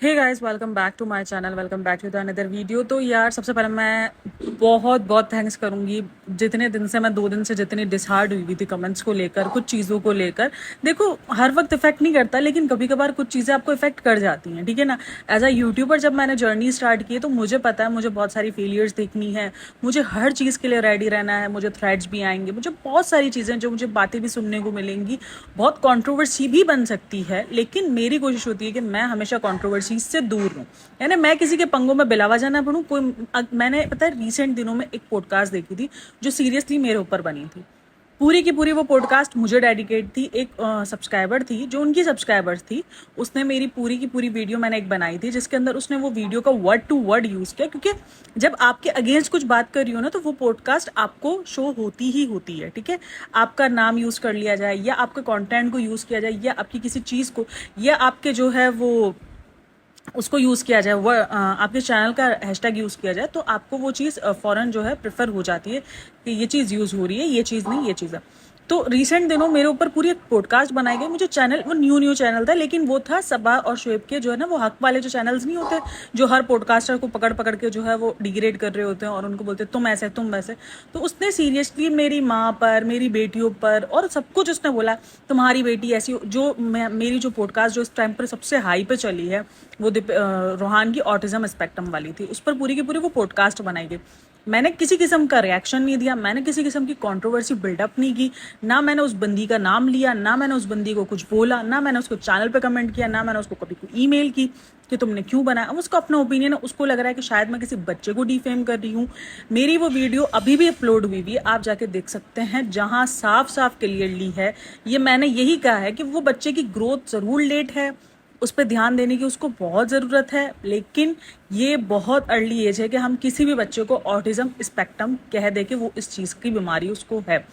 Hey guys, welcome back to my channel. Welcome back to the another video. तो यार, सबसे पहले मैं बहुत बहुत थैंक्स करूंगी। जितने दिन से मैं 2 दिन से जितनी डिसहार्ड हुई थी कमेंट्स को लेकर, कुछ चीज़ों को लेकर। देखो, हर वक्त इफेक्ट नहीं करता, लेकिन कभी कभार कुछ चीज़ें आपको इफेक्ट कर जाती हैं, ठीक है ना। एज अ यूट्यूबर जब मैंने जर्नी स्टार्ट की है तो मुझे पता है मुझे बहुत सारी फेलियर्स देखनी है, मुझे हर चीज़ के लिए रेडी रहना है, मुझे थ्रेड्स भी आएंगे, मुझे बहुत सारी चीज़ें जो मुझे बातें भी सुनने को मिलेंगी, बहुत कंट्रोवर्सी भी बन सकती है। लेकिन मेरी कोशिश होती है कि मैं हमेशा कंट्रोवर्सी से दूर रहूं, यानी मैं किसी के पंगों में बिलावजा ना पढ़ूं। मैंने पता है रिसेंट दिनों में एक पॉडकास्ट देखी थी जो सीरियसली मेरे ऊपर बनी थी। पूरी की पूरी वो पॉडकास्ट मुझे डेडिकेट थी। एक सब्सक्राइबर थी जो उनकी सब्सक्राइबर्स थी, उसने मेरी पूरी की पूरी वीडियो मैंने एक बनाई थी जिसके अंदर उसने वो वीडियो का वर्ड टू वर्ड यूज़ किया, क्योंकि जब आपके अगेंस्ट कुछ बात कर रही हो ना तो वो पॉडकास्ट आपको शो होती ही होती है, ठीक है। आपका नाम यूज़ कर लिया जाए या आपके कंटेंट को यूज़ किया जाए या आपकी किसी चीज़ को या आपके जो है वो उसको यूज़ किया जाए, वो आपके चैनल का हैशटैग यूज़ किया जाए, तो आपको वो चीज़ फ़ौरन जो है प्रेफर हो जाती है कि ये चीज़ यूज़ हो रही है, ये चीज़ नहीं, ये चीज़ है। तो रिसेंट दिनों मेरे ऊपर पूरी एक पॉडकास्ट बनाई गई। मुझे चैनल वो न्यू चैनल था, लेकिन वो था सबा और शुएब के, जो है ना वो हक वाले जो चैनल्स नहीं होते, जो हर पॉडकास्टर को पकड़ पकड़ के जो है वो डिग्रेड कर रहे होते हैं और उनको बोलते हैं तुम ऐसे तुम वैसे। तो उसने सीरियसली मेरी माँ पर, मेरी बेटियों पर और सब कुछ उसने बोला, तुम्हारी बेटी ऐसी जो मेरी जो पॉडकास्ट जो इस टाइम पर सबसे हाई पे चली है वो रोहान की ऑटिज्म स्पेक्ट्रम वाली थी, उस पर पूरी की पूरी वो पॉडकास्ट बनाई गई। मैंने किसी किस्म का रिएक्शन नहीं दिया, मैंने किसी किस्म की कंट्रोवर्सी बिल्डअप नहीं की, ना मैंने उस बंदी का नाम लिया, ना मैंने उस बंदी को कुछ बोला, ना मैंने उसको चैनल पे कमेंट किया, ना मैंने उसको कभी कोई ईमेल की कि तुमने क्यों बनाया। अब उसको अपना ओपिनियन है, उसको लग रहा है कि शायद मैं किसी बच्चे को डिफेम कर रही हूँ। मेरी वो वीडियो अभी भी अपलोड हुई है, आप जाके देख सकते हैं, जहां साफ साफ क्लियरली है ये मैंने यही कहा है कि वो बच्चे की ग्रोथ जरूर लेट है, उस पर ध्यान देने की उसको बहुत ज़रूरत है, लेकिन ये बहुत अर्ली एज है कि हम किसी भी बच्चे को ऑटिज्म स्पेक्ट्रम कह दे कि वो इस चीज़ की बीमारी उसको है।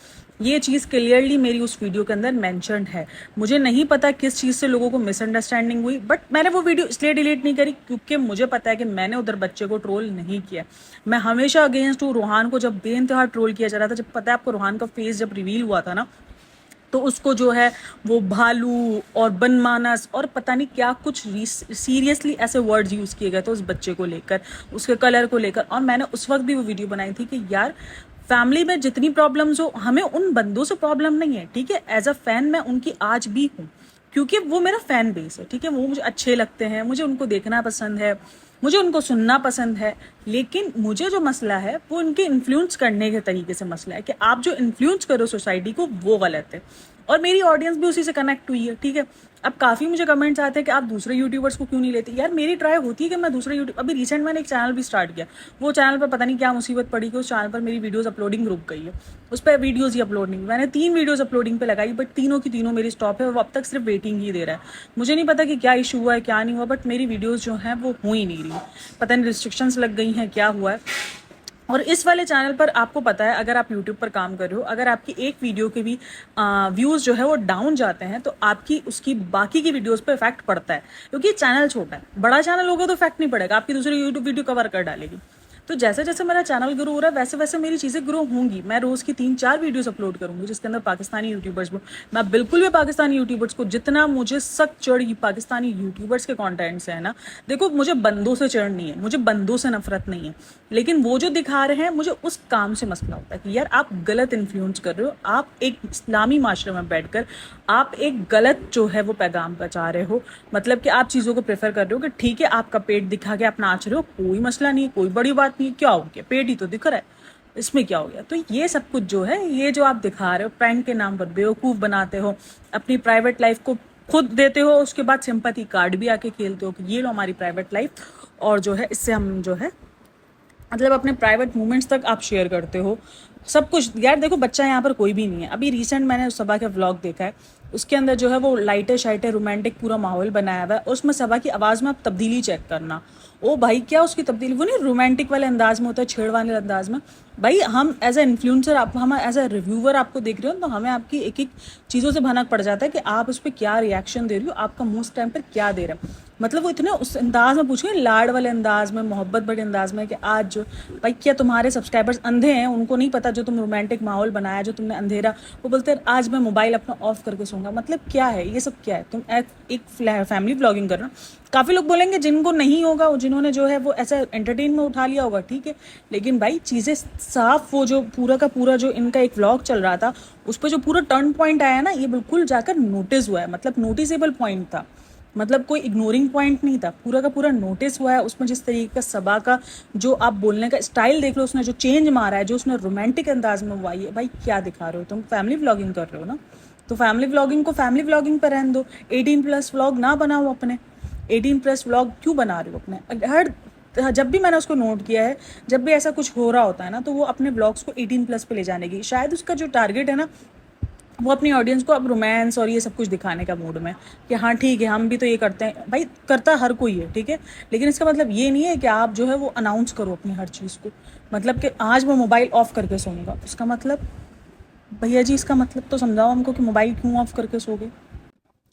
ये चीज़ क्लियरली मेरी उस वीडियो के अंदर मेंशन्ड है। मुझे नहीं पता किस चीज़ से लोगों को मिसअंडरस्टैंडिंग हुई, बट मैंने वो वीडियो इसलिए डिलीट नहीं करी क्योंकि मुझे पता है कि मैंने उधर बच्चे को ट्रोल नहीं किया। मैं हमेशा अगेंस्ट हूँ। रोहान को जब बेइंतहा ट्रोल किया जा रहा था, जब पता है आपको रोहान का फेस जब रिवील हुआ था ना, तो उसको जो है वो भालू और बनमानस और पता नहीं क्या कुछ सीरियसली ऐसे वर्ड्स यूज़ किए गए थे उस बच्चे को लेकर, उसके कलर को लेकर। और मैंने उस वक्त भी वो वीडियो बनाई थी कि यार, फैमिली में जितनी प्रॉब्लम्स हो, हमें उन बंदों से प्रॉब्लम नहीं है, ठीक है। एज अ फैन मैं उनकी आज भी हूँ, क्योंकि वो मेरा फैन बेस है, ठीक है। वो मुझे अच्छे लगते हैं, मुझे उनको देखना पसंद है, मुझे उनको सुनना पसंद है। लेकिन मुझे जो मसला है वो उनके इन्फ्लुएंस करने के तरीके से मसला है कि आप जो इन्फ्लुएंस करो सोसाइटी को वो गलत है। और मेरी ऑडियंस भी उसी से कनेक्ट हुई है, ठीक है। अब काफ़ी मुझे कमेंट्स आते हैं कि आप दूसरे यूट्यूबर्स को क्यों नहीं लेते। यार, मेरी ट्राई होती है कि मैं दूसरे यूट्यूब, अभी रिसेंट मैंने एक चैनल भी स्टार्ट किया, वो चैनल पर पता नहीं क्या मुसीबत पड़ी कि उस चैनल पर मेरी वीडियोस अपलोडिंग रुक गई है, उस पर वीडियोस ही अपलोड नहीं। मैंने 3 वीडियोस अपलोडिंग पे लगाई, बट तीनों की तीनों मेरी स्टॉप है, वो अब तक सिर्फ वेटिंग ही दे रहा है। मुझे नहीं पता कि क्या इशू हुआ है, क्या नहीं हुआ, बट मेरी वीडियोज़ जो हैं वो हो ही नहीं रही। पता नहीं रिस्ट्रिक्शंस लग गई हैं, क्या हुआ है। और इस वाले चैनल पर आपको पता है, अगर आप यूट्यूब पर काम कर रहे हो, अगर आपकी एक वीडियो के भी व्यूज़ जो है वो डाउन जाते हैं तो आपकी उसकी बाकी की वीडियोस पे इफेक्ट पड़ता है, क्योंकि चैनल छोटा है। बड़ा चैनल होगा तो इफेक्ट नहीं पड़ेगा, आपकी दूसरी यूट्यूब वीडियो कवर कर डालेगी। तो जैसे जैसे मेरा चैनल ग्रो हो रहा है वैसे वैसे मेरी चीज़ें ग्रो होंगी। मैं रोज़ की 3-4 वीडियोस अपलोड करूंगी जिसके अंदर पाकिस्तानी यूट्यूबर्स को, मैं बिल्कुल भी पाकिस्तानी यूट्यूबर्स को, जितना मुझे सख्त चढ़ पाकिस्तानी यूट्यूबर्स के कॉन्टेंट से है ना, देखो मुझे बंदों से चढ़ नहीं है, मुझे बंदों से नफरत नहीं है, लेकिन वो जो दिखा रहे हैं मुझे उस काम से मसला होता है कि यार आप गलत इन्फ्लुएंस कर रहे हो। आप एक इस्लामी माशरे में बैठकर आप एक गलत जो है वो पैगाम पहुंचा रहे हो। मतलब कि आप चीज़ों को प्रेफर कर रहे हो कि ठीक है आपका पेट दिखा के आप नाच रहे हो, कोई मसला नहीं है, कोई बड़ी बात नहीं है, क्या हो गया, पेट ही तो दिख रहा है, इसमें क्या हो गया। तो ये सब कुछ जो है, ये जो आप दिखा रहे हो प्रैंक के नाम पर, बेवकूफ़ बनाते हो, अपनी प्राइवेट लाइफ को खुद देते हो, उसके बाद सिंपैथी कार्ड भी आके खेलते हो कि ये लो हमारी प्राइवेट लाइफ, और जो है इससे हम जो है मतलब अपने प्राइवेट मोमेंट्स तक आप शेयर करते हो सब कुछ। यार देखो, बच्चा यहाँ पर कोई भी नहीं है। अभी रिसेंट मैंने सबा का व्लॉग देखा है, उसके अंदर जो है वो लाइटें शाइटें रोमांटिक पूरा माहौल बनाया हुआ है, और उसमें सबा की आवाज़ में आप तब्दीली चेक करना। ओ भाई, क्या उसकी तब्दीली, वो नहीं रोमांटिक वाले अंदाज में होता है, छेड़ वाले अंदाज में। भाई हम एज ए इन्फ्लुएंसर, आप हम एज ए रिव्यूवर आपको देख रहे हो, तो हमें आपकी एक एक चीज़ों से भनक पड़ जाता है कि आप उस पर क्या रिएक्शन दे रही हो, आपका मुंह उस टाइम पर क्या दे रहा है। मतलब वो इतने उस अंदाज में पूछे, लाड वाले अंदाज में, मोहब्बत भरे अंदाज में, कि आज जो भाई क्या तुम्हारे सब्सक्राइबर्स अंधे हैं, उनको नहीं पता जो तुम रोमांटिक माहौल बनाया, जो तुमने अंधेरा, वो बोलते हैं आज मैं मोबाइल अपना ऑफ करके सोऊंगा। मतलब क्या है ये सब, क्या है? तुम एक फैमिली ब्लॉगिंग कर रहे हो। काफ़ी लोग बोलेंगे जिनको नहीं होगा, जिन्होंने जो है वो ऐसा एंटरटेन में उठा लिया होगा, ठीक है, लेकिन भाई चीज़ें साफ, वो जो पूरा का पूरा जो इनका एक व्लॉग चल रहा था, उस पर जो पूरा टर्न पॉइंट आया ना, ये बिल्कुल जाकर नोटिस हुआ है, मतलब नोटिसेबल पॉइंट था, मतलब कोई इग्नोरिंग पॉइंट नहीं था, पूरा का पूरा नोटिस हुआ है। उसमें जिस तरीके का सबा का जो आप बोलने का स्टाइल देख लो, उसने जो चेंज मारा है, जो उसने रोमांटिक अंदाज में हुआ है, भाई क्या दिखा रहे हो तुम? फैमिली व्लॉगिंग कर रहे हो ना, तो फैमिली व्लॉगिंग को फैमिली व्लॉगिंग पर रहने दो। 18+ व्लॉग ना बनाओ अपने, 18+ व्लॉग क्यों बना रहे हो अपने? जब भी मैंने उसको नोट किया है, जब भी ऐसा कुछ हो रहा होता है ना, तो वो अपने ब्लॉग्स को 18+ पे ले जाने की, शायद उसका जो टारगेट है ना, वो अपनी ऑडियंस को अब रोमांस और ये सब कुछ दिखाने का मूड में, कि हाँ ठीक है हम भी तो ये करते हैं। भाई करता हर कोई है, ठीक है, लेकिन इसका मतलब ये नहीं है कि आप जो है वो अनाउंस करो अपनी हर चीज़ को। मतलब कि आज मैं मोबाइल ऑफ करके सोऊंगा, इसका मतलब भैया जी, इसका मतलब तो समझाओ हमको कि मोबाइल क्यों ऑफ करके सोगे?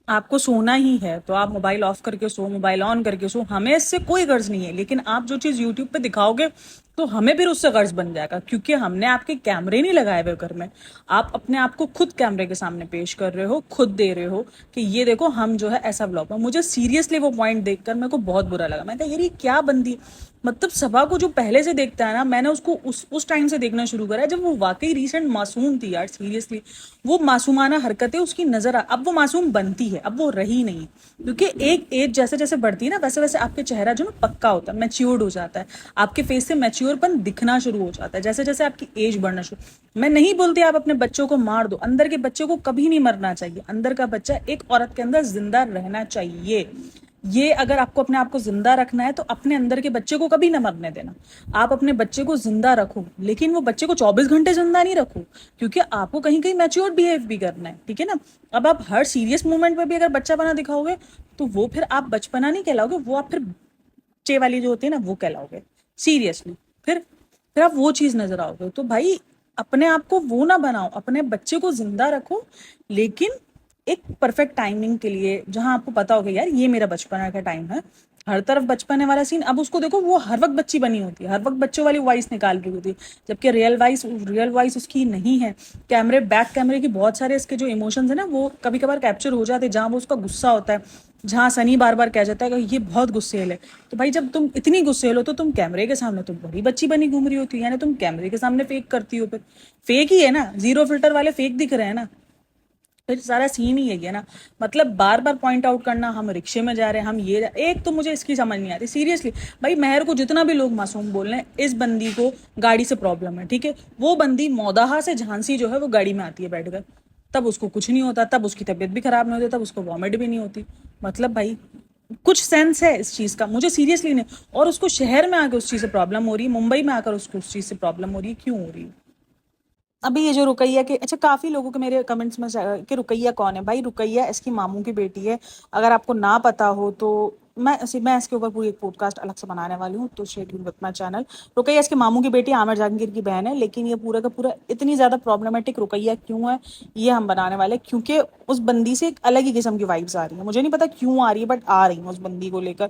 आपको सोना ही है तो आप मोबाइल ऑफ करके सो, मोबाइल ऑन करके सो, हमें इससे कोई गर्ज नहीं है। लेकिन आप जो चीज़ यूट्यूब पे दिखाओगे तो हमें फिर उससे गर्ज बन जाएगा, क्योंकि हमने आपके कैमरे नहीं लगाए हुए घर में। आप अपने आप को खुद कैमरे के सामने पेश कर रहे हो, खुद दे रहे हो कि ये देखो हम जो है ऐसा ब्लॉग है। मुझे सीरियसली वो पॉइंट देखकर मेरे को बहुत बुरा लगा। मैं कहा यार ये क्या बंदी, मतलब सबा को जो पहले से देखता है ना, मैंने उसको उस टाइम से देखना शुरू करा जब वो वाकई रिसेंट मासूम थी यार, सीरियसली। वो मासूमाना हरकतें उसकी नजर अब वो मासूम बनती है, अब वो रही नहीं, क्योंकि एक एज जैसे जैसे बढ़ती है ना, वैसे वैसे आपके चेहरा जो ना पक्का होता है, मैच्योर्ड हो जाता है, आपके फेस से मैच्योरपन दिखना शुरू हो जाता है जैसे जैसे आपकी एज बढ़ना शुरू। मैं नहीं बोलती आप अपने बच्चों को मार दो, अंदर के बच्चे को कभी नहीं मरना चाहिए। अंदर का बच्चा एक औरत के अंदर जिंदा रहना चाहिए। ये अगर आपको अपने आप को जिंदा रखना है तो अपने अंदर के बच्चे को कभी ना मरने देना। आप अपने बच्चे को जिंदा रखो, लेकिन वो बच्चे को 24 घंटे जिंदा नहीं रखो, क्योंकि आपको कहीं कहीं मैच्योर बिहेव भी करना है, ठीक है ना। अब आप हर सीरियस मोमेंट पे भी अगर बच्चा बना दिखाओगे तो वो फिर आप बचपना नहीं कहलाओगे, वो आप फिर बच्चे वाली जो होती है ना वो कहलाओगे, सीरियसली। फिर आप वो चीज नजर आओगे। तो भाई अपने आप को वो ना बनाओ, अपने बच्चे को जिंदा रखो, लेकिन एक परफेक्ट टाइमिंग के लिए, जहां आपको पता होगा यार ये मेरा बचपना का टाइम है। हर तरफ बचपने वाला सीन, अब उसको देखो वो हर वक्त बच्ची बनी होती है, हर वक्त बच्चों वाली वॉइस निकाल रही होती है, जबकि रियल वॉइस उसकी नहीं है। बैक कैमरे की बहुत सारे इसके जो इमोशंस है ना, वो कभी कभार कैप्चर हो जाते हैं, जहां वो उसका गुस्सा होता है, जहां सनी बार बार कह जाता है कि ये बहुत गुस्सेल है। तो भाई जब तुम इतनी गुस्सेल हो तो तुम कैमरे के सामने तो बड़ी बच्ची बनी घूम रही होती है, यानी तुम कैमरे के सामने फेक करती हो, फिर फेक ही है ना, जीरो फिल्टर वाले फेक दिख रहे हैं ना, फिर सारा सीन ही है ना। मतलब बार बार पॉइंट आउट करना, हम रिक्शे में जा रहे हैं, हम एक तो मुझे इसकी समझ नहीं आती सीरियसली। भाई मेहर को जितना भी लोग मासूम बोल रहे हैं, इस बंदी को गाड़ी से प्रॉब्लम है, ठीक है। वो बंदी मौदाहा से झांसी जो है वो गाड़ी में आती है बैठकर, तब उसको कुछ नहीं होता, तब उसकी तबीयत भी खराब नहीं होती, तब उसको वॉमिट भी नहीं होती। मतलब भाई कुछ सेंस है इस चीज का, मुझे सीरियसली नहीं। और उसको शहर में आकर उस चीज से प्रॉब्लम हो रही है, मुंबई में आकर उसको उस चीज से प्रॉब्लम हो रही है, क्यों हो रही है? अभी ये जो रुकैया के, अच्छा काफी लोगों के मेरे कमेंट्स में कि रुकैया कौन है? भाई रुकैया इसकी मामू की बेटी है। अगर आपको ना पता हो तो मैं इसके ऊपर पूरी एक पॉडकास्ट अलग से बनाने वाली हूँ, तो stay tuned with my channel. Ruqaiya इसके मामू की बेटी आमिर जहांगीर की बहन है, लेकिन ये पूरा का पूरा इतनी ज्यादा प्रॉब्लमेटिक रुकैया क्यों है, ये हम बनाने वाले, क्योंकि उस बंदी से एक अलग ही किस्म की वाइब्स आ रही है। मुझे नहीं पता क्यों आ रही है, बट आ रही है उस बंदी को लेकर।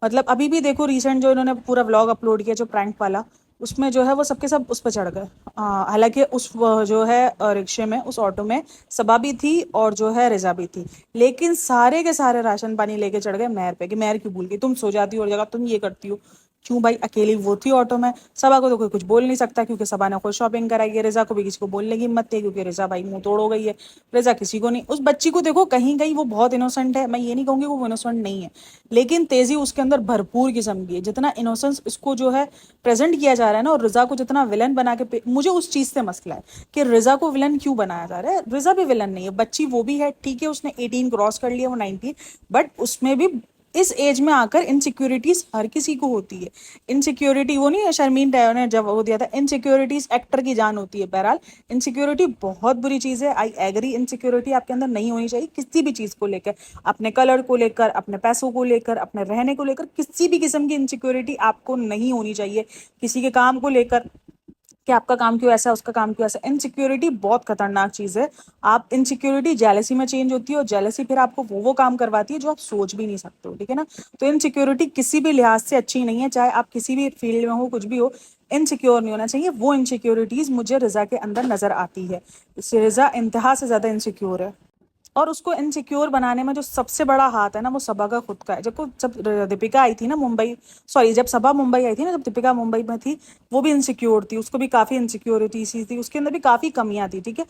मतलब अभी भी देखो, रिसेंट जो इन्होंने पूरा व्लॉग अपलोड किया जो प्रैंक वाला, उसमें जो है वो सबके सब उस पर चढ़ गए। हालांकि उस जो है रिक्शे में, उस ऑटो में सबा भी थी और जो है रिजा भी थी, लेकिन सारे के सारे राशन पानी लेके चढ़ गए मेहर पे, कि मेहर क्यों भूल गई, तुम सो जाती हो और जगह तुम ये करती हो। क्यों भाई? अकेली वो थी ऑटो में, सबा को तो कोई कुछ बोल नहीं सकता, क्योंकि सबा ने खुद शॉपिंग कराई है। रिजा को भी किसी को बोलने की हिम्मत थी, क्योंकि रिजा भाई मुंह तोड़ हो गई है। रिजा किसी को नहीं। उस बच्ची को देखो, कहीं कहीं वो बहुत इनोसेंट है, मैं ये नहीं कहूंगी वो इनोसेंट नहीं है, लेकिन तेजी उसके अंदर भरपूर किस्म की है। जितना इनोसेंस इसको जो है प्रेजेंट किया जा रहा है ना, और रिजा को जितना विलन बना के मुझे उस चीज से मसला है कि रिजा को विलन क्यों बनाया जा रहा है। रिजा भी विलन नहीं है, बच्ची वो भी है, ठीक है, उसने 18 क्रॉस कर लिया, वो 19, बट उसमें भी इस एज में आकर इनसिक्योरिटीज हर किसी को होती है। इनसिक्योरिटी वो नहीं है, शर्मीन टैगोर ने जब वो दिया था, इनसिक्योरिटीज एक्टर की जान होती है। बहरहाल इनसिक्योरिटी बहुत बुरी चीज है, आई एग्री। इनसिक्योरिटी आपके अंदर नहीं होनी चाहिए किसी भी चीज को लेकर, अपने कलर को लेकर, अपने पैसों को लेकर, अपने रहने को लेकर, किसी भी किस्म की इनसिक्योरिटी आपको नहीं होनी चाहिए, किसी के काम को लेकर। कि आपका काम क्यों ऐसा है, उसका काम क्यों ऐसा। इनसिक्योरिटी बहुत खतरनाक चीज है। आप इनसिक्योरिटी जेलसी में चेंज होती है, और जेलसी फिर आपको वो काम करवाती है जो आप सोच भी नहीं सकते हो, ठीक है ना। तो इनसिक्योरिटी किसी भी लिहाज से अच्छी नहीं है, चाहे आप किसी भी फील्ड में हो, कुछ भी हो, इनसिक्योर नहीं होना चाहिए। वो इनसिक्योरिटीज मुझे रिजा के अंदर नजर आती है। इससे रिजा इंतहा से ज्यादा इनसिक्योर है। और उसको इनसिक्योर बनाने में जो सबसे बड़ा हाथ है ना, वो सबा का खुद का है। जब दीपिका आई थी ना मुंबई, सॉरी, जब सबा मुंबई आई थी ना, जब दीपिका मुंबई में थी, वो भी इनसिक्योर थी, उसको भी काफी इनसिक्योरिटी सी थी, उसके अंदर भी काफी कमियां थी, ठीक है।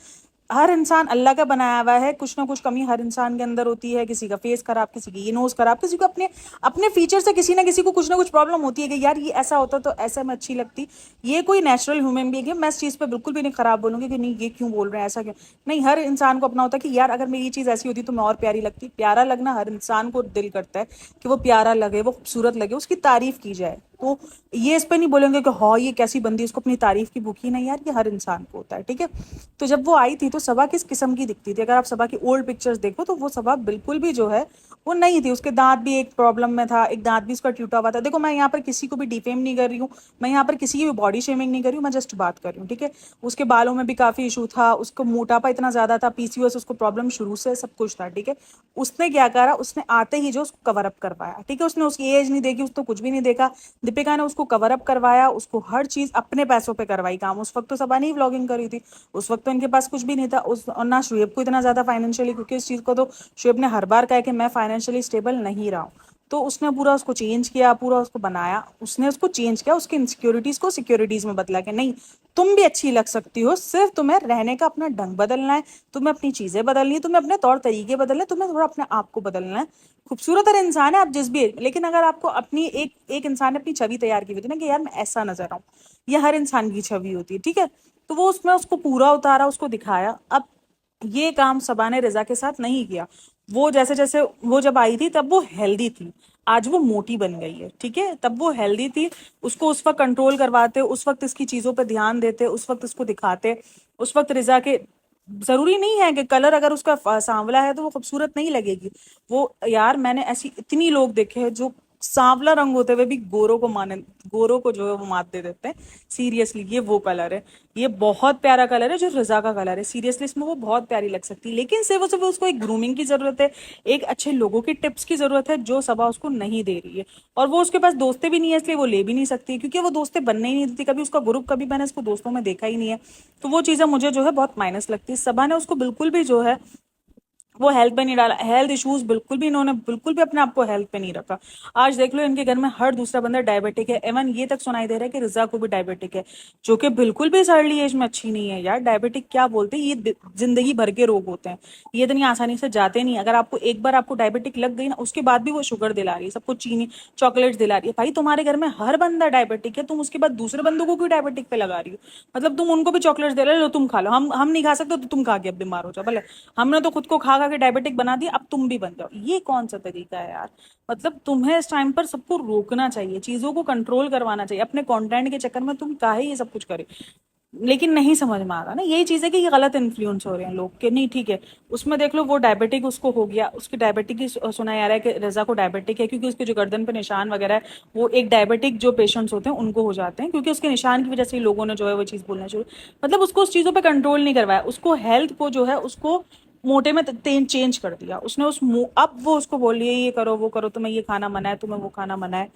हर इंसान अल्लाह का बनाया हुआ है, कुछ ना कुछ कमी हर इंसान के अंदर होती है। किसी का फेस खराब, किसी की ये नोज खराब, किसी को अपने अपने फीचर से किसी ना किसी को कुछ ना कुछ प्रॉब्लम होती है कि यार ये ऐसा होता तो ऐसा में अच्छी लगती। ये कोई नेचुरल ह्यूमन बीइंग है, मैं इस चीज पे बिल्कुल भी नहीं खराब बोलूंगी कि नहीं ये क्यों बोल रहे हैं, ऐसा क्यों। नहीं, हर इंसान को अपना होता है कि यार अगर मेरी ये चीज ऐसी होती तो मैं और प्यारी लगती। प्यारा लगना हर इंसान को दिल करता है कि वो प्यारा लगे, वो खूबसूरत लगे, उसकी तारीफ की जाए। तो ये इस पे नहीं बोलेंगे कि हाँ ये कैसी बंदी, उसको अपनी तारीफ की भूखी। नहीं यार, ये हर इंसान को होता है, ठीक है। तो जब वो आई थी तो सबा किस किस्म की दिखती थी, अगर आप सबा की ओल्ड पिक्चर्स देखो तो वो सबा बिल्कुल भी जो है वो नहीं थी। उसके दांत भी एक प्रॉब्लम में था, एक दांत भी उसका टूटा हुआ था। देखो, मैं यहाँ पर किसी को भी डिफेम नहीं कर रही हूँ, मैं यहाँ पर किसी की भी बॉडी शेमिंग नहीं कर रही हूँ, मैं जस्ट बात कर रही हूँ, ठीक है। उसके बालों में भी काफी इशू था, उसको मोटापा इतना ज्यादा था, पीसीओएस उसको प्रॉब्लम शुरू से सब कुछ था, ठीक है। उसने क्या करा, उसने आते ही जो उसको कवर अप करवाया, ठीक है। उसने उसकी एज नहीं देखी, उसको कुछ भी नहीं देखा। दीपिका ने उसको कवर अप करवाया, उसको हर चीज अपने पैसों पे करवाई काम। उस वक्त तो सबा नहीं व्लॉगिंग करी थी, उस वक्त तो इनके पास कुछ भी नहीं था, उस और ना शुएब को इतना ज्यादा फाइनेंशियली, क्योंकि इस चीज को तो शुएब ने हर बार कहा कि मैं फाइनेंशियली स्टेबल नहीं रहा हूँ। तो उसने पूरा उसको चेंज किया, पूरा उसको बनाया, उसने उसको चेंज किया, उसकी इनसिक्योरिटीज को सिक्योरिटीज में बदला कि नहीं, तुम भी अच्छी लग सकती हो, सिर्फ तुम्हें रहने का अपना ढंग बदलना है, तुम्हें अपनी चीजें बदलनी है, तुम्हें अपने तौर तरीके बदलने हैं, तुम्हें थोड़ा अपने आप को बदलना है। खूबसूरत हर इंसान है, आप जिस भी, लेकिन अगर आपको अपनी एक एक इंसान ने अपनी छवि तैयार की हुई थी ना कि यार मैं ऐसा नजर आऊं, ये हर इंसान की छवि होती है, ठीक है। तो वो उसमें उसको पूरा उतारा, उसको दिखाया। अब ये काम सबा ने रिजा के साथ नहीं किया। वो जैसे जैसे वो जब आई थी तब वो हेल्दी थी, आज वो मोटी बन गई है, ठीक है। तब वो हेल्दी थी, उसको उस वक्त कंट्रोल करवाते, उस वक्त इसकी चीजों पे ध्यान देते, उस वक्त इसको दिखाते, उस वक्त रिजा के, जरूरी नहीं है कि कलर अगर उसका सांवला है तो वो खूबसूरत नहीं लगेगी। वो यार मैंने ऐसी इतनी लोग देखे हैं जो सांवला रंग होते हुए भी गोरों को माने, गोरों को जो है वो मात दे देते हैं। सीरियसली ये वो कलर है, ये बहुत प्यारा कलर है जो रजा का कलर है। सीरियसली इसमें वो बहुत प्यारी लग सकती है, लेकिन सिर्फ उसको एक ग्रूमिंग की जरूरत है, एक अच्छे लोगों की टिप्स की जरूरत है, जो सबा उसको नहीं दे रही है। और वो उसके पास दोस्तें भी नहीं है, इसलिए वो ले भी नहीं सकती, क्योंकि वो दोस्तें बनने ही नहीं देती। कभी उसका ग्रुप, कभी मैंने उसको दोस्तों में देखा ही नहीं है। तो वो चीजें मुझे जो है बहुत माइनस लगती है। सबा ने उसको बिल्कुल भी जो है वो हेल्थ पे नहीं डाला, हेल्थ इश्यूज बिल्कुल भी, इन्होंने बिल्कुल भी अपने आप को हेल्थ पे नहीं रखा। आज देख लो इनके घर में हर दूसरा बंदा डायबिटिक है, इवन ये तक सुनाई दे रहा है कि रिजा को भी डायबिटिक है, जो कि बिल्कुल भी इस अर्ली एज में अच्छी नहीं है यार। डायबिटिक क्या बोलते हैं, ये जिंदगी भर के रोग होते हैं, ये इतनी आसानी से जाते नहीं। अगर आपको एक बार आपको डायबिटिक लग गई ना, उसके बाद भी वो शुगर दिला रही है सबको, चीनी चॉकलेट दिला रही है। भाई तुम्हारे घर में हर बंदा डायबिटिक है, तुम उसके बाद दूसरे बंदों को क्यों डायबिटिक पे लगा रही हो। मतलब तुम उनको भी चॉकलेट दे रहे हो, लो तुम खा लो, हम नहीं खा सकते तो तुम खा के अब बीमार हो जाओ। भले हमने तो खुद को खा खा के डायबिटिक बना दिया, अब तुम भी बन जाओ। ये कौन सा तरीका है यार। मतलब तुम्हें इस टाइम पर सबको रोकना चाहिए, चीजों को कंट्रोल करवाना चाहिए। अपने कंटेंट के चक्कर में तुम काहे ये सब कुछ करे, लेकिन नहीं समझ में आ रहा ना। यही चीज है कि ये गलत इन्फ्लुएंस हो रहे हैं लोग, कि नहीं ठीक है। उसमें देख लो वो डायबिटिक उसको हो गया, उसकी डायबिटिक की सुना जा रहा है कि रजा को डायबिटिक है, क्योंकि उसके जो गर्दन पे निशान वगैरह है, वो एक डायबिटिक जो पेशेंट्स होते हैं उनको हो जाते हैं, क्योंकि उसके निशान की वजह से ही लोगों ने जो है वो चीज बोलना शुरू। मतलब उसको उस चीजों पर कंट्रोल नहीं करवाया, उसको हेल्थ को जो है उसको मोटे में चेंज कर दिया उसने। अब वो उसको बोल रही है ये करो वो करो, तुम्हें ये खाना मना है, तुम्हें वो खाना मना है।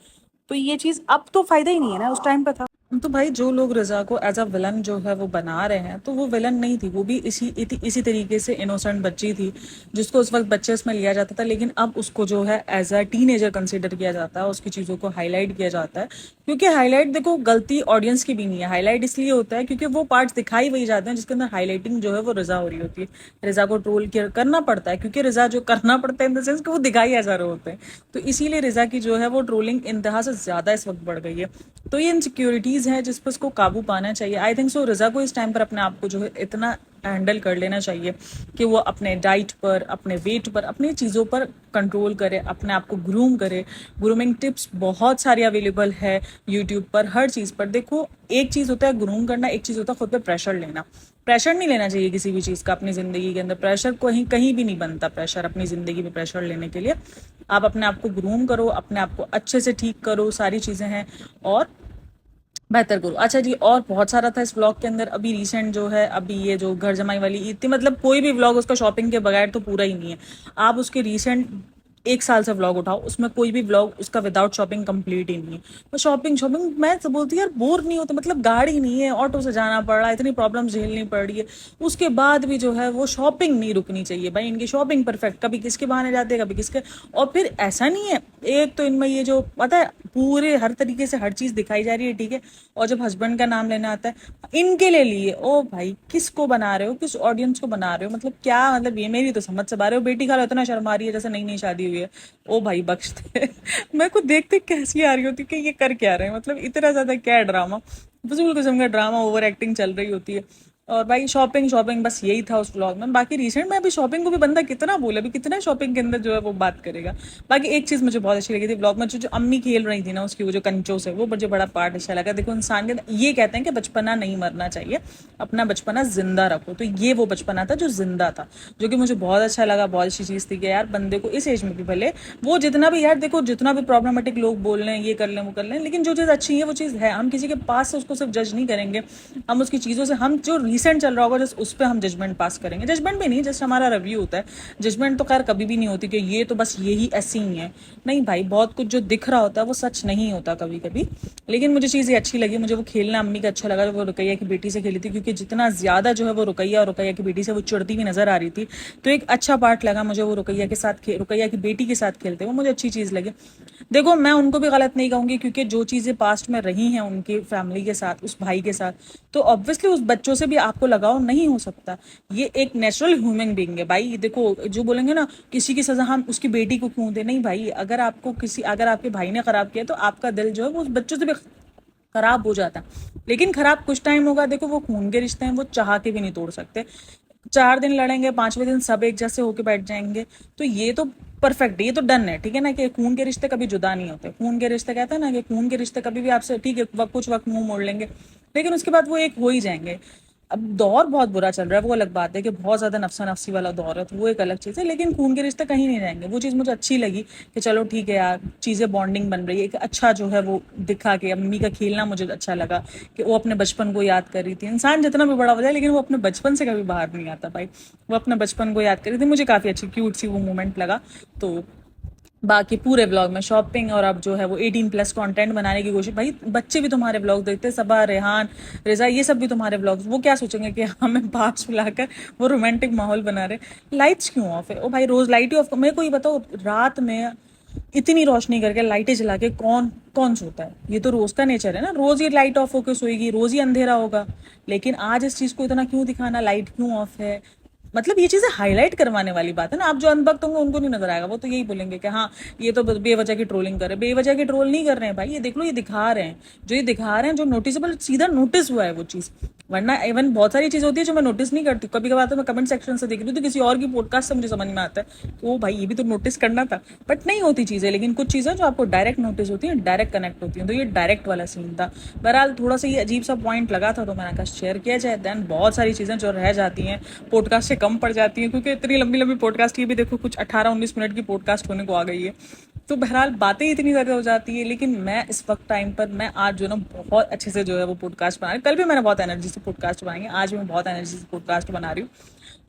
तो ये चीज अब तो फायदा ही नहीं है ना, उस टाइम पे था। तो भाई जो लोग रजा को एज अ विलन जो है वो बना रहे हैं, तो वो विलन नहीं थी, वो भी इसी तरीके से इनोसेंट बच्ची थी, जिसको उस वक्त बच्चे में लिया जाता था। लेकिन अब उसको जो है एज अ टीनेजर कंसिडर किया जाता है, उसकी चीज़ों को हाईलाइट किया जाता है। क्योंकि हाईलाइट देखो गलती ऑडियंस की भी नहीं है, हाईलाइट इसलिए होता है क्योंकि वो पार्ट्स दिखाई वही जाते हैं जिसके अंदर हाईलाइटिंग जो है वो रजा हो रही होती है। रजा को ट्रोल करना पड़ता है, क्योंकि रजा जो करना पड़ता है इन द सेंस कि वो दिखाई ऐसा रहे होते हैं। तो इसीलिए रजा की जो है वो ट्रोलिंग इंतहा से ज्यादा इस वक्त बढ़ गई है। तो ये इनसिक्योरिटीज है जिस पर उसको काबू पाना चाहिए। आई थिंक सो रजा को इस टाइम पर अपने आप को जो है इतना हैंडल कर लेना चाहिए कि वो अपने डाइट पर, अपने वेट पर, अपनी चीज़ों पर कंट्रोल करे, अपने आप को ग्रूम करे। ग्रूमिंग टिप्स बहुत सारी अवेलेबल है यूट्यूब पर, हर चीज़ पर। देखो एक चीज़ होता है ग्रूम करना, एक चीज़ होता है खुद पे प्रेशर लेना। प्रेशर नहीं लेना चाहिए किसी भी चीज़ का अपनी ज़िंदगी के अंदर। प्रेशर कहीं कहीं भी नहीं बनता, प्रेशर अपनी ज़िंदगी में प्रेशर लेने के लिए। आप अपने आप को ग्रूम करो, अपने आप को अच्छे से ठीक करो, सारी चीज़ें हैं। और बेहतर करो। अच्छा जी, और बहुत सारा था इस व्लॉग के अंदर। अभी रिसेंट जो है, अभी ये जो घर जमाई वाली ईद थी, मतलब कोई भी व्लॉग उसका शॉपिंग के बगैर तो पूरा ही नहीं है। आप उसके रिसेंट 1 साल से व्लॉग उठाओ, उसमें कोई भी व्लॉग उसका विदाउट शॉपिंग कंप्लीट ही नहीं है। तो शॉपिंग शॉपिंग मैं तो बोलती हूँ यार, बोर नहीं होता? मतलब गाड़ी नहीं है, ऑटो से जाना पड़ रहा है, इतनी प्रॉब्लम झेलनी पड़ रही है, उसके बाद भी जो है वो शॉपिंग नहीं रुकनी चाहिए भाई। इनकी शॉपिंग परफेक्ट, कभी किसके बहाने जाते हैं, कभी किसके। और फिर ऐसा नहीं है, एक तो इनमें ये जो पता है पूरे हर तरीके से हर चीज दिखाई जा रही है, ठीक है। और जब हस्बैंड का नाम लेना आता है इनके ले लिए, ओ भाई किसको बना रहे हो, किस ऑडियंस को बना रहे हो? मतलब क्या मतलब, ये मेरी तो समझ से बाहर है। बेटी खा इतना शर्मा रही है जैसे नई नई शादी हुई है। ओ भाई बख्श दे। मैं खुद देखते कैसी आ रही होती कि ये कर क्या रहे हैं, मतलब इतना ज्यादा क्या ड्रामा, फजूल किस्म का ड्रामा, ओवर एक्टिंग चल रही होती है। और भाई शॉपिंग शॉपिंग बस यही था उस व्लॉग में। बाकी रिसेंट में अभी शॉपिंग को भी बंदा कितना बोले, अभी कितना शॉपिंग के अंदर जो है वो बात करेगा। बाकी एक चीज मुझे बहुत अच्छी लगी थी व्लॉग में, जो अम्मी खेल रही थी ना उसकी वो जो कंचों से, वो मुझे बड़ा पार्ट अच्छा लगा। देखो इंसान के ये कहते हैं कि बचपना नहीं मरना चाहिए, अपना बचपना जिंदा रखो। तो ये वो बचपना था जो जिंदा था, जो कि मुझे बहुत अच्छा लगा। बहुत अच्छी चीज थी कि यार बंदे को इस एज में भी भले वो जितना भी, यार देखो जितना भी प्रॉब्लमेटिक लोग बोल रहे हैं, ये कर लें वो कर लें, लेकिन जो चीज़ अच्छी है वो चीज़ है। हम किसी के पास से उसको सिर्फ जज नहीं करेंगे, हम उसकी चीज़ों से, हम जो रिसेंट चल रहा होगा जस्ट उस पर हम जजमेंट पास करेंगे। जजमेंट भी नहीं, जस्ट हमारा रिव्यू होता है। जजमेंट तो खैर कभी भी नहीं होती कि ये तो बस यही ऐसी ही है। नहीं भाई, बहुत कुछ जो दिख रहा होता है वो सच नहीं होता कभी कभी। लेकिन मुझे चीज़ ये अच्छी लगी, मुझे वो खेलना अम्मी का अच्छा लगा जो वो रुकैया की बेटी से खेली थी, क्योंकि जितना ज़्यादा जो है वो रुकैया और रुकैया की बेटी से वो चिढ़ती हुई नजर आ रही थी, तो एक अच्छा पार्ट लगा मुझे वो रुकैया के साथ, रुकैया की बेटी के साथ खेलते वो मुझे अच्छी चीज़ लगी। देखो मैं उनको भी गलत नहीं कहूंगी, क्योंकि जो चीज़ें पास्ट में रही हैं उनकी फैमिली के साथ, उस भाई के साथ, तो ऑब्वियसली उस बच्चों से भी आपको लगाव नहीं हो सकता। ये एक नेचुरल ह्यूमन बीइंग है भाई। देखो जो बोलेंगे ना किसी की सजा हम उसकी बेटी को क्यों दे, नहीं भाई, अगर आपको किसी, अगर आपके भाई ने खराब किया तो आपका दिल जो है वो उस बच्चों से भी खराब हो जाता है। लेकिन खराब कुछ टाइम होगा, देखो वो खून के रिश्ते हैं, वो चाह के भी नहीं तोड़ सकते। 4 दिन लड़ेंगे, 5वें दिन सब एक जैसे होके बैठ जाएंगे, तो ये तो परफेक्ट है, ये तो डन है, ठीक है ना, कि खून के रिश्ते कभी जुदा नहीं होते। खून के रिश्ते कहते हैं ना कि खून के रिश्ते कभी भी आपसे, ठीक है कुछ वक्त मुंह मोड़ लेंगे, लेकिन उसके बाद वो एक हो ही जाएंगे। अब दौर बहुत बुरा चल रहा है, वो अलग बात है कि बहुत ज्यादा नफसा नफसी वाला दौर है, तो वो एक अलग चीज है, लेकिन खून के रिश्ते कहीं नहीं जाएंगे। वो चीज मुझे अच्छी लगी कि चलो ठीक है यार, चीजें बॉन्डिंग बन रही है, एक अच्छा जो है वो दिखा के। अम्मी का खेलना मुझे अच्छा लगा कि वो अपने बचपन को याद कर रही थी। इंसान जितना भी बड़ा हो जाए लेकिन वो अपने बचपन से कभी बाहर नहीं आता भाई, वो अपने बचपन को याद कर रही थी। मुझे काफी अच्छी क्यूट सी वो मोमेंट लगा। तो बाकी पूरे ब्लॉग में शॉपिंग और अब जो है वो 18+ कंटेंट बनाने की कोशिश। भाई बच्चे भी तुम्हारे ब्लॉग देखते हैं, सबा, रेहान, रिजा, ये सब भी तुम्हारे ब्लॉग्स, वो क्या सोचेंगे कि हमें बात सुलाकर वो रोमांटिक माहौल बना रहे। लाइट्स क्यों ऑफ है? ओ भाई रोज लाइट ही ऑफ, मेरे को ये बताओ, रात में इतनी रोशनी करके लाइटें जला के कौन कौन सोता है? ये तो रोज का नेचर है ना, रोज ही लाइट ऑफ होकर सोएगी, रोज ही अंधेरा होगा। लेकिन आज इस चीज को इतना क्यों दिखाना, लाइट क्यों ऑफ है? मतलब ये चीजें हाईलाइट करवाने वाली बात है ना। आप जो अनभक्त होंगे उनको नहीं नजर आएगा, वो तो यही बोलेंगे कि हाँ ये तो बेवजह की ट्रोलिंग कर रहे हैं। बेवजह की ट्रोल नहीं कर रहे हैं भाई, ये देख लो, ये दिखा रहे हैं, जो ये दिखा रहे हैं, जो नोटिसेबल सीधा नोटिस हुआ है वो चीज। वरना इवन बहुत सारी चीज होती है जो मैं नोटिस नहीं करती, कभी कभार तो मैं कमेंट सेक्शन से देख रही हूँ तो किसी और की पॉडकास्ट से मुझे समझ में आता है, तो भाई ये भी तो नोटिस करना था। बट नहीं होती चीजें, लेकिन कुछ चीजें जो आपको डायरेक्ट नोटिस होती हैं, डायरेक्ट कनेक्ट होती हैं, तो ये डायरेक्ट वाला सीन था। बहरहाल थोड़ा सा ये अजीब सा पॉइंट लगा था तो मैंने कहा शेयर किया जाए। देन बहुत सारी चीजें जो रह जाती हैं पॉडकास्ट से कम पड़ जाती हैं, क्योंकि इतनी लंबी लंबी पॉडकास्ट, ये भी देखो कुछ 18-19 मिनट की पॉडकास्ट होने को आ गई है, तो बहरहाल बातें इतनी ज़्यादा हो जाती है। लेकिन मैं इस वक्त टाइम पर, मैं आज जो ना बहुत अच्छे से जो है वो पॉडकास्ट बना रही हूँ। कल भी मैंने बहुत एनर्जी से पॉडकास्ट बनाएंगे, आज भी मैं बहुत एनर्जी से पॉडकास्ट बना रही हूँ।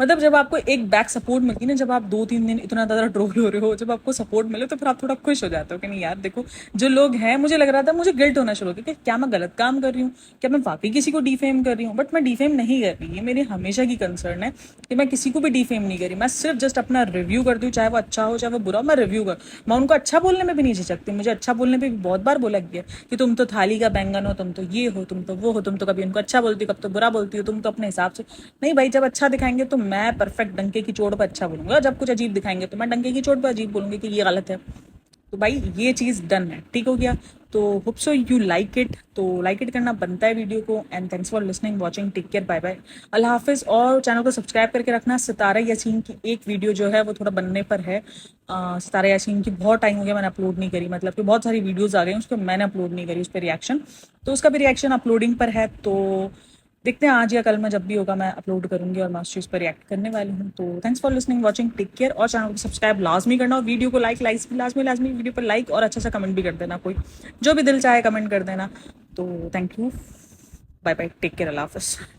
मतलब जब आपको एक बैक सपोर्ट मिलती है ना, जब आप 2-3 दिन इतना ज़्यादा ट्रोल हो रहे हो, जब आपको सपोर्ट मिले तो फिर आप थोड़ा खुश हो जाते हो कि नहीं यार देखो जो लोग हैं। मुझे लग रहा था, मुझे गिल्ट होना शुरू हो गया कि क्या मैं गलत काम कर रही हूँ, क्या मैं वाकई किसी को डिफेम कर रही हूँ? बट मैं डिफेम नहीं कर रही, ये मेरी हमेशा की कंसर्न है कि मैं किसी को भी डिफेम नहीं करी। मैं सिर्फ जस्ट अपना रिव्यू करती हूँ, चाहे वो अच्छा हो चाहे वो बुरा हो, मैं रिव्यू कर। मैं उनको अच्छा बोलने में भी नहीं झिझकती, मुझे अच्छा बोलने पे भी बहुत बार बोला गया कि तुम तो थाली का बैंगन हो, तुम तो ये हो, तुम तो वो हो, तुम तो कभी उनको अच्छा बोलती हो, कब तो बुरा बोलती हो, तुम तो अपने हिसाब से। नहीं भाई, जब अच्छा दिखाएंगे तो मैं परफेक्ट डंके की चोट पर अच्छा बोलूंगा, जब कुछ अजीब दिखाएंगे तो मैं डंके की चोट पर अजीब बोलूंगी कि ये गलत है। तो भाई ये चीज़ डन है, ठीक हो गया। तो hope so you like it, तो लाइक इट करना बनता है वीडियो को। And thanks for listening, watching, take care, bye bye, अल्लाह हाफिज़। और चैनल को सब्सक्राइब करके रखना। सितारा यासीन की एक वीडियो जो है वो थोड़ा बनने पर है। सितारा यासीन की बहुत टाइम हो गया मैंने अपलोड नहीं करी, मतलब कि बहुत सारी वीडियोज़ आ गई उसको मैंने अपलोड नहीं करी, उस पर रिएक्शन, तो उसका भी रिएक्शन अपलोडिंग पर है। तो देखते हैं आज या कल में जब भी होगा मैं अपलोड करूंगी और मैं उस चीज़ पर रिएक्ट करने वाली हूँ। तो thanks for listening, watching, take care. और चैनल को सब्सक्राइब लाजमी करना, और वीडियो को लाइक लाजमी लाजमी वीडियो पर लाइक और अच्छा सा कमेंट भी कर देना, कोई जो भी दिल चाहे कमेंट कर देना। तो thank you, bye bye, take care, अल्लाह हाफिज़।